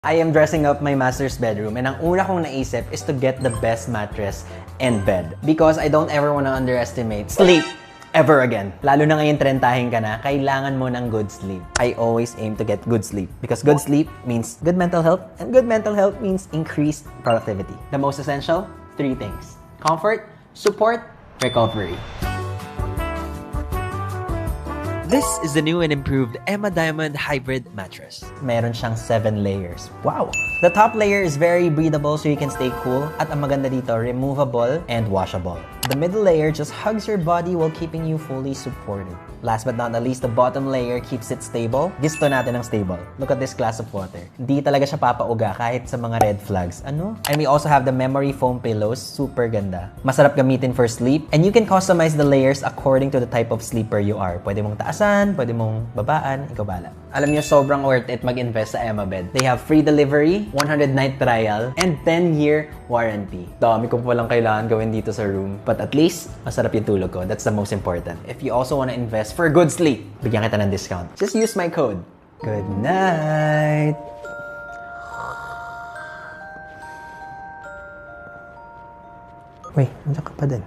I am dressing up my master's bedroom and ang una kong naisip is to get the best mattress and bed. Because I don't ever want to underestimate sleep ever again. Lalo na ngayon trentahin ka na, kailangan mo ng good sleep. I always aim to get good sleep because good sleep means good mental health and good mental health means increased productivity. The most essential, 3 things. Comfort, support, recovery. This is the new and improved Emma Diamond Hybrid Mattress. Meron siyang 7 layers. Wow! The top layer is very breathable so you can stay cool. At ang maganda dito, removable and washable. The middle layer just hugs your body while keeping you fully supported. Last but not the least, the bottom layer keeps it stable. Gusto natin ng stable. Look at this glass of water. Hindi talaga siya papauga kahit sa mga red flags. Ano? And we also have the memory foam pillows. Super ganda. Masarap gamitin for sleep. And you can customize the layers according to the type of sleeper you are. Pwede mong taasan, pwede mong babaan, ikaw bala. Alam niyo, sobrang worth it mag-invest sa Emma Bed. They have free delivery, 100-night trial, and 10-year warranty. Dami ko pa lang kailangan gawin dito sa room. But at least, masarap yung tulog ko. That's the most important. If you also want to invest for good sleep, bigyan kita ng discount. Just use my code. Good night! Wait, nandiyan ka pa din.